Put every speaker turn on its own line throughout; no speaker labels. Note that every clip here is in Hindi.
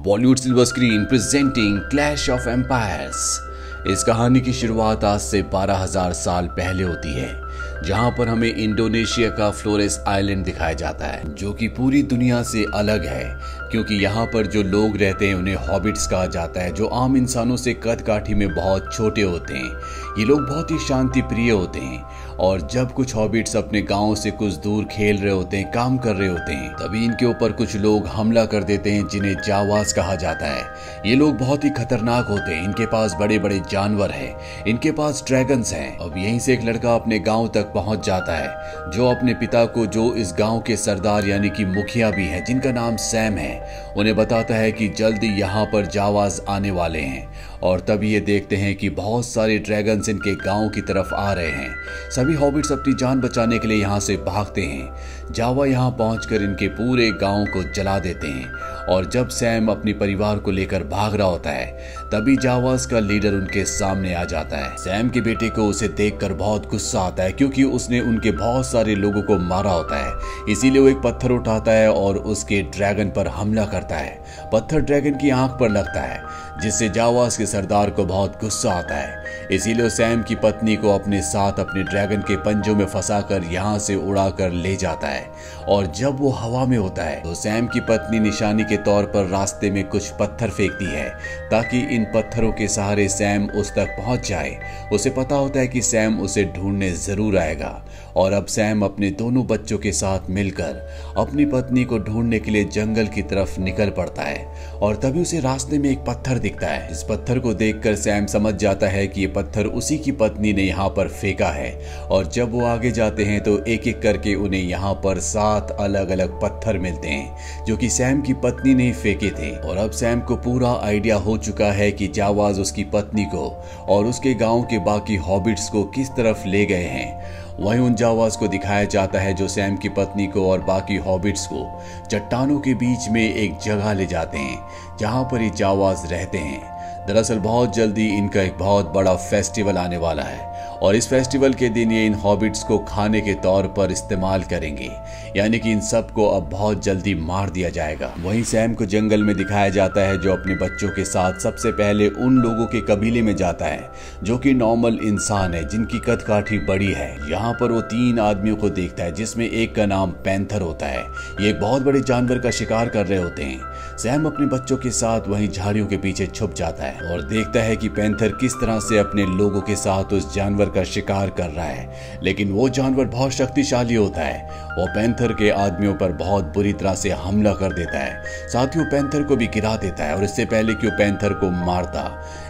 Bollywood silver screen presenting clash of empires. इस कहानी की शुरुआत आज से 12,000 साल पहले होती है, जहां पर हमें इंडोनेशिया का फ्लोरेस आइलैंड दिखाया जाता है, जो कि पूरी दुनिया से अलग है क्योंकि यहाँ पर जो लोग रहते हैं उन्हें हॉबिट्स कहा जाता है, जो आम इंसानों से कद काठी में बहुत छोटे होते हैं। ये लोग बहुत ही शांति प्रिय होते हैं और जब कुछ हॉबिट्स अपने गांव से कुछ दूर खेल रहे होते हैं, काम कर रहे होते हैं, तभी इनके ऊपर कुछ लोग हमला कर देते हैं जिन्हें जावाज कहा जाता है। ये लोग बहुत ही खतरनाक होते हैं, इनके पास बड़े बड़े जानवर हैं, इनके पास ड्रैगन्स हैं। अब यहीं से एक लड़का अपने गांव तक पहुंच जाता है, जो अपने पिता को, जो इस गांव के सरदार यानी कि मुखिया भी हैं, जिनका नाम सैम है, उन्हें बताता है कि जल्दी यहाँ पर जावाज आने वाले हैं। और तभी ये देखते हैं कि बहुत सारे ड्रैगन्स इनके गांव की तरफ आ रहे हैं। सभी हॉबिट्स अपनी जान बचाने के लिए यहाँ से भागते हैं। जावा यहाँ पहुंचकर इनके पूरे गांव को जला देते हैं और जब सैम अपने परिवार को लेकर भाग रहा होता है, तभी जावाज का लीडर उनके सामने आ जाता है। सैम के बेटे को उसे देखकर बहुत गुस्सा आता है क्योंकि उसने उनके बहुत सारे लोगों को मारा होता है। इसीलिए वो एक पत्थर उठाता है और उसके ड्रैगन पर हमला करता है। पत्थर ड्रैगन की आंख पर लगता है, जिससे जावाज के सरदार को बहुत गुस्सा आता है। इसीलिए सैम की पत्नी को अपने साथ अपने ड्रैगन के पंजों में फंसाकर यहाँ से उड़ाकर ले जाता है। और जब वो हवा में होता है तो सैम की पत्नी निशानी के तौर पर रास्ते में कुछ पत्थर फेंकती है ताकि इन पत्थरों के सहारे सैम उस तक पहुंच जाए। उसे पता होता है कि सैम उसे ढूंढने जरूर आएगा और अब सैम अपने दोनों बच्चों के साथ मिलकर अपनी पत्नी को ढूंढने के लिए जंगल की तरफ निकल पड़ता है। और तभी उसे रास्ते में एक पत्थर दिखता है। इस पत्थर को देखकर सैम समझ जाता है कि ये पत्थर उसी की पत्नी ने यहाँ पर फेंका है। और जब वो आगे जाते हैं तो एक एक करके उन्हें यहाँ पर 7 अलग अलग पत्थर मिलते हैं जो कि सैम की पत्नी ने फेंके थे। और अब सैम को पूरा आइडिया हो चुका है कि जावाज उसकी पत्नी को और उसके गांव के बाकी हॉबिट्स को किस तरफ ले गए हैं। वहीं उन जावाज को दिखाया जाता है जो सैम की पत्नी को और बाकी हॉबिट्स को चट्टानों के बीच में एक जगह ले जाते हैं जहां पर ये जावाज रहते हैं। दरअसल बहुत जल्दी इनका एक बहुत बड़ा फेस्टिवल आने वाला है और इस फेस्टिवल के दिन ये इन हॉबिट्स को खाने के तौर पर इस्तेमाल करेंगे, यानी कि इन सब को अब बहुत जल्दी मार दिया जाएगा। वहीं सैम को जंगल में दिखाया जाता है जो अपने बच्चों के साथ सबसे पहले उन लोगों के कबीले में जाता है जो कि नॉर्मल इंसान है, जिनकी कद काठी बड़ी है। यहाँ पर वो 3 आदमियों को देखता है जिसमें एक का नाम पैंथर होता है। ये एक बहुत बड़े जानवर का शिकार कर रहे होते हैं। सैम अपने बच्चों के साथ वहीं झाड़ियों के पीछे छुप जाता है और देखता है कि पैंथर किस तरह से अपने लोगों के साथ उस जानवर का शिकार कर रहा है। लेकिन वो जानवर बहुत शक्तिशाली होता है। वो पैंथर के आदमियों पर बहुत बुरी तरह से हमला कर देता है, साथ ही वो पैंथर को भी गिरा देता है। और इससे पहले कि वो पैंथर को मारता,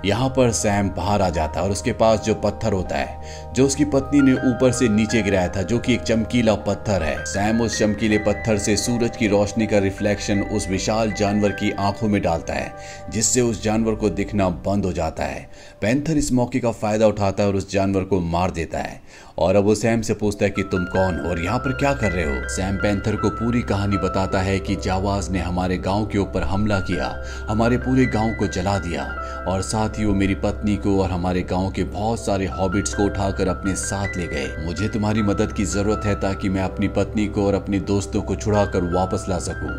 यहाँ पर सैम बाहर आ जाता है और उसके पास जो पत्थर होता है जो उसकी पत्नी ने ऊपर से नीचे गिराया था, जो कि एक चमकीला पत्थर है। सैम उस चमकीले पत्थर से सूरज की रोशनी का रिफ्लेक्शन उस विशाल जानवर की आंखों में डालता है, जिससे उस जानवर को दिखना बंद हो जाता है। पैंथर इस मौके का फायदा उठाता है और उस जानवर को मार देता है। और अब वो सैम से पूछता है कि तुम कौन हो और यहाँ पर क्या कर रहे हो। सैम पैंथर को पूरी कहानी बताता है कि जावाज ने हमारे गांव के ऊपर हमला किया, हमारे पूरे गांव को जला दिया और साथ ही वो मेरी पत्नी को और हमारे गांव के बहुत सारे हॉबिट्स को उठाकर अपने साथ ले गए। मुझे तुम्हारी मदद की जरूरत है ताकि मैं अपनी पत्नी को और अपने दोस्तों को छुड़ा कर वापस ला सकूं।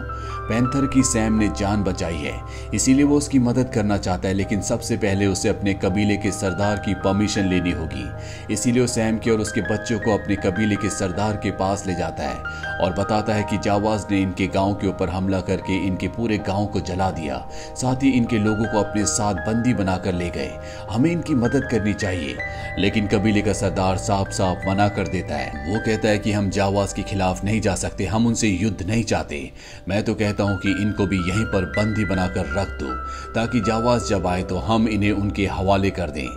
पैंथर की सैम ने जान बचाई है, इसीलिए वो उसकी मदद करना चाहता है, लेकिन सबसे पहले उसे अपने कबीले के सरदार की परमिशन लेनी होगी। इसीलिए वो सैम के और उसके बच्चों को अपने कबीले के सरदार के पास ले जाता है और बताता है कि जावाज ने इनके गांव के ऊपर हमला करके इनके पूरे गांव को जला दिया, साथ ही इनके लोगों को अपने साथ बंदी बनाकर ले गए। हमें इनकी मदद करनी चाहिए। लेकिन कबीले का सरदार साफ साफ मना कर देता है। वो कहता है कि हम जावाज के खिलाफ नहीं जा सकते, हम उनसे युद्ध नहीं चाहते। मैं तो कहता हूँ कि इनको भी यहीं पर बंदी बनाकर रख दो ताकि जावाज जब आए तो हम इन्हें उनके हवाले कर दें।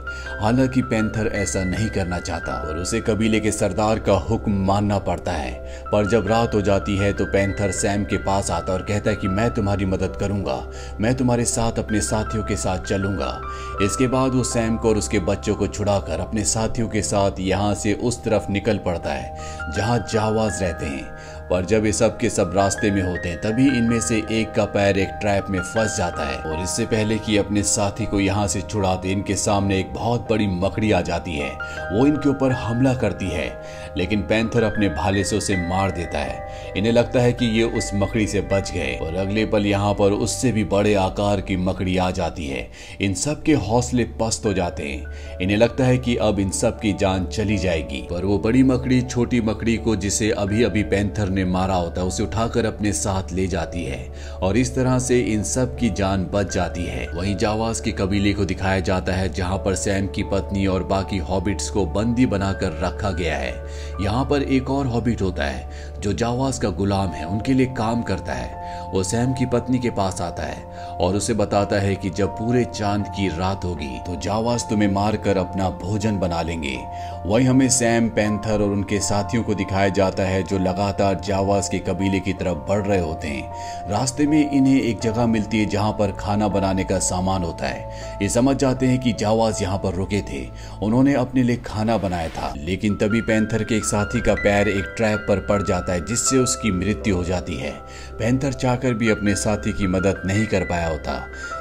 हालांकि पैंथर ऐसा नहीं करना चाहता और उसे कबीले के सरदार का हुक्म मानना पड़ता है। पर जब रात हो जाती है तो पैंथर सैम के पास आता और कहता है कि मैं तुम्हारी मदद करूंगा, मैं तुम्हारे साथ अपने साथियों के साथ चलूंगा। इसके बाद वो सैम को और उसके बच्चों को छुड़ाकर अपने साथियों के साथ यहाँ से उस तरफ निकल पड़ता है जहाँ जावाज रहते हैं। पर जब ये सब के सब रास्ते में होते हैं तभी इनमें से एक का पैर एक ट्रैप में फंस जाता है और इससे पहले कि अपने साथी को यहाँ से छुड़ा दे इनके सामने एक बहुत बड़ी मकड़ी आ जाती है। वो इनके ऊपर हमला करती है, लेकिन पैंथर अपने भाले से उसे मार देता है। इन्हें लगता है कि ये उस मकड़ी से बच गए और अगले पल यहाँ पर उससे भी बड़े आकार की मकड़ी आ जाती है। इन सब के हौसले पस्त हो जाते हैं। इन्हें लगता है कि अब इन सब की जान चली जाएगी, पर वो बड़ी मकड़ी छोटी मकड़ी को जिसे अभी अभी पैंथर ने मारा होता है उसे उठाकर अपने साथ ले जाती है और इस तरह से इन सब की जान बच जाती है। वहीं जावास के कबीले को दिखाया जाता है जहां पर सैम की पत्नी और बाकी हॉबिट्स को बंदी बनाकर रखा गया है। यहाँ पर एक और हॉबिट होता है जो जावास का गुलाम है, उनके लिए काम करता है। वो सैम की पत्नी के पास आता है और उसे बताता है कि जब पूरे चांद की रात होगी तो जावास तुम्हें मारकर अपना भोजन बना लेंगे। वहीं हमें सैम, पैंथर और उनके साथियों को दिखाया जाता है जो लगातार जावास के कबीले की तरफ बढ़ रहे होते हैं। रास्ते में इन्हें एक जगह मिलती है जहां पर खाना बनाने का सामान होता है। ये समझ जाते हैं कि जावास यहाँ पर रुके थे, उन्होंने अपने लिए खाना बनाया था। लेकिन तभी पैंथर के एक साथी का पैर एक ट्रैप पर पड़ जाता है जिससे उसकी मृत्यु हो जाती है। पैंथर चाहकर भी अपने साथी की मदद नहीं कर पाया होता।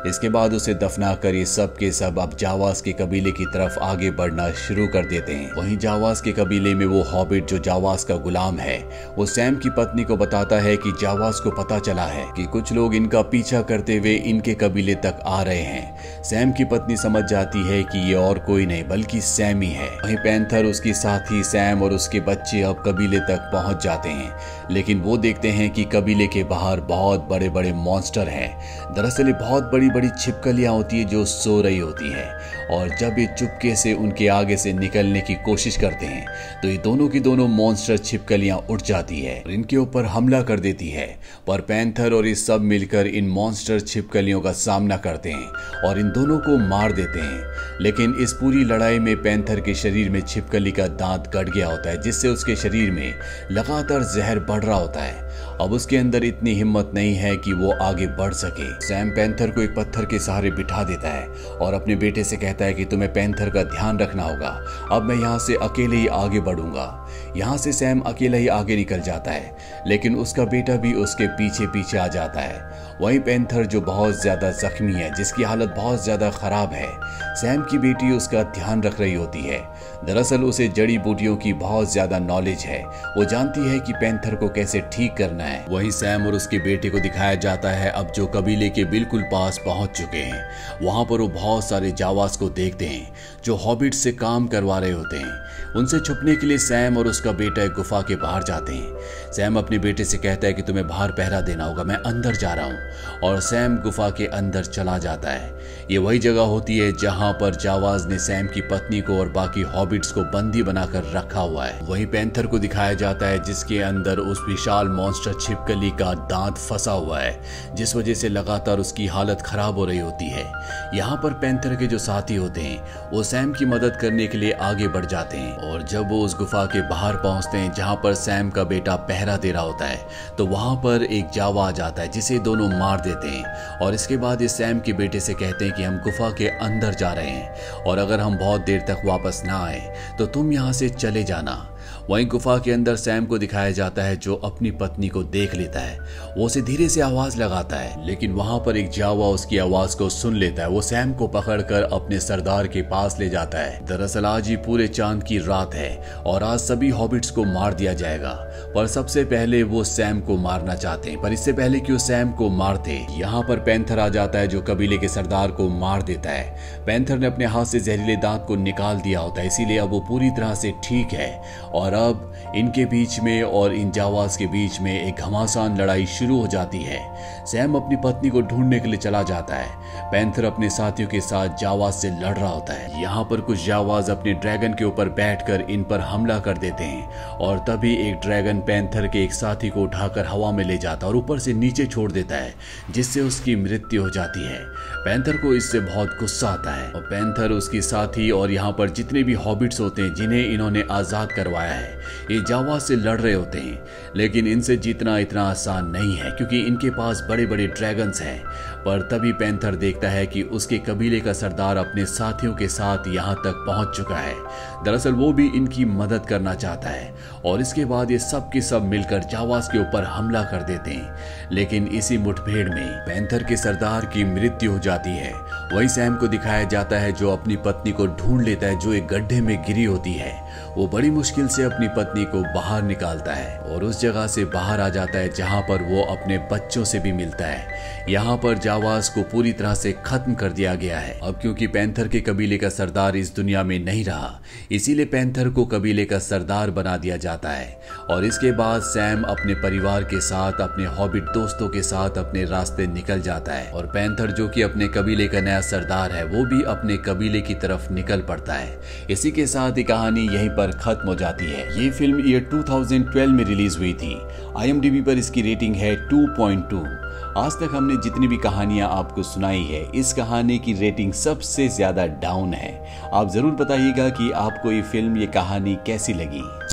इसके बाद उसे दफनाकर ये सब के सब अब जावास के कबीले की तरफ आगे बढ़ना शुरू कर देते हैं। वहीं जावास के कबीले में वो हॉबिट जो जावास का गुलाम है वो सैम की पत्नी को बताता है कि जावास को पता चला है कि कुछ लोग इनका पीछा करते हुए इनके कबीले तक आ रहे हैं। सैम की पत्नी समझ जाती है कि ये और कोई नहीं बल्कि सैम ही है। वहीं पैंथर, उसकी साथी सैम और उसके बच्चे अब कबीले तक पहुंच जाते हैं, लेकिन वो देखते हैं कि कबीले के बाहर बहुत बड़े बड़े मॉन्स्टर हैं। दरअसल ये बहुत बड़ी बड़ी छिपकलियां होती है जो सो रही होती हैं और जब ये चुपके से उनके आगे से निकलने की कोशिश करते हैं तो ये दोनों की दोनों मॉन्स्टर छिपकलियां उठ जाती है और इनके ऊपर हमला कर देती है। पर पैंथर और ये सब मिलकर इन मॉन्स्टर छिपकलियों का सामना करते हैं और इन दोनों को मार देते हैं। लेकिन इस पूरी लड़ाई में पैंथर के शरीर में छिपकली का दांत कट गया होता है जिससे उसके शरीर में लगातार जहर बढ़ रहा होता है। अब उसके अंदर इतनी हिम्मत नहीं है कि वो आगे बढ़ सके। सैम पैंथर को एक पत्थर के सहारे बिठा देता है और अपने बेटे से कहता है कि तुम्हें पैंथर का ध्यान रखना होगा, अब मैं यहाँ से अकेले ही आगे बढ़ूंगा। यहाँ से सैम अकेला ही आगे निकल जाता है, लेकिन उसका बेटा भी उसके पीछे पीछे आ जाता है। वहीं पैंथर जो बहुत ज्यादा जख्मी है, जिसकी हालत बहुत ज्यादा खराब है, सैम की बेटी उसका ध्यान रख रही होती है। दरअसल उसे जड़ी बूटियों की बहुत ज्यादा नॉलेज है, वो जानती है कि पैंथर को कैसे ठीक करना है। वहीं सैम और उसके बेटे को दिखाया जाता है अब जो कबीले के बिल्कुल पास पहुंच चुके हैं। वहां पर वो बहुत सारे जावास को देखते हैं जो हॉबिट से काम करवा रहे होते हैं। उनसे छुपने के लिए सैम और उसका बेटा एक गुफा के बाहर जाते हैं। सैम अपने बेटे से कहता है कि तुम्हें बाहर पहरा देना होगा, मैं अंदर जा रहा हूँ, और सैम गुफा के अंदर चला जाता है। ये वही जगह होती है जहां पर जावास ने सैम की पत्नी को और बाकी हॉबिट्स को बंदी बनाकर रखा हुआ है। वहीं पैंथर को दिखाया जाता है जिसके अंदर उस विशाल मॉन्स्टर छिपकली का दांत फंसा हुआ है, जिस वजह से लगातार उसकी हालत खराब हो रही होती है। यहाँ पर पैंथर के जो साथी होते हैं वो सैम की मदद करने के लिए आगे बढ़ जाते हैं और जब वो उस गुफा के बाहर पहुंचते हैं जहां पर सैम का बेटा पहरा दे रहा होता है तो वहां पर एक जावा आ जाता है जिसे दोनों मार देते हैं और इसके बाद ये सैम के बेटे से कहते हैं कि हम गुफा के अंदर जा रहे हैं और अगर हम बहुत देर तक वापस ना आए तो तुम यहाँ से चले जाना। वहीं गुफा के अंदर सैम को दिखाया जाता है जो अपनी पत्नी को देख लेता है। वो उसे धीरे से आवाज लगाता है, लेकिन वहां पर एक जावा उसकी आवाज को सुन लेता है। वो सैम को पकड़कर अपने सरदार के पास ले जाता है। दरअसल आज ही पूरे चांद की रात है और आज सभी हॉबिट्स को मार दिया जाएगा, पर सबसे पहले वो सैम को मारना चाहते हैं। पर इससे पहले कि वो सैम को मारते, यहाँ पर पैंथर आ जाता है जो कबीले के सरदार को मार देता है। पैंथर ने अपने हाथ से जहरीले दांत को निकाल दिया होता है, इसीलिए अब वो पूरी तरह से ठीक है और अब इनके बीच में और इन जावास के बीच में एक घमासान लड़ाई शुरू हो जाती है। सैम अपनी पत्नी को ढूंढने के लिए चला जाता है। पैंथर अपने साथियों के साथ जावास से लड़ रहा होता है। यहाँ पर कुछ जावास अपने ड्रैगन के ऊपर बैठकर इन पर हमला कर देते हैं और तभी एक ड्रैगन पैंथर के एक साथी को उठाकर हवा में ले जाता है और ऊपर से नीचे छोड़ देता है, जिससे उसकी मृत्यु हो जाती है। पैंथर को इससे बहुत गुस्सा आता है और पैंथर, उसकी साथी और यहाँ पर जितने भी हॉबिट्स होते हैं जिन्हें इन्होंने आजाद करवाया है है। ये जावा से लड़ रहे होते हैं, लेकिन इनसे जीतना इतना आसान नहीं है क्योंकि इनके पास बड़े बड़े ड्रैगन्स हैं। पर तभी पैंथर देखता है कि उसके कबीले का सरदार अपने साथियों के साथ यहाँ तक पहुंच चुका है। दरअसल वो भी इनकी मदद करना चाहता है और इसके बाद ये सब के सब मिलकर जावास के ऊपर हमला कर देते हैं। लेकिन इसी मुठभेड़ में पैंथर के सरदार की मृत्यु हो जाती है। वही सैम को दिखाया जाता है जो अपनी पत्नी को ढूंढ लेता है जो एक गड्ढे में गिरी होती है। वो बड़ी मुश्किल से अपनी पत्नी को बाहर निकालता है और उस जगह से बाहर आ जाता है जहां पर वो अपने बच्चों से भी मिलता है। यहाँ पर जावास को पूरी तरह से खत्म कर दिया गया है। अब क्योंकि पैंथर के कबीले का सरदार इस दुनिया में नहीं रहा, इसीलिए पैंथर को कबीले का सरदार बना दिया जाता है। और इसके बाद सैम अपने परिवार के साथ, अपने हॉबिट दोस्तों के साथ अपने रास्ते निकल जाता है और पैंथर जो कि अपने कबीले का नया सरदार है वो भी अपने कबीले की तरफ निकल पड़ता है। इसी के साथ ये कहानी यहीं पर खत्म हो जाती है। ये फिल्म ईयर 2012 में रिलीज हुई थी। IMDb पर इसकी रेटिंग है 2.2। आज तक हमने जितनी भी कहानियां आपको सुनाई है, इस कहानी की रेटिंग सबसे ज्यादा डाउन है। आप जरूर बताइएगा कि आपको ये फिल्म, ये कहानी कैसी लगी।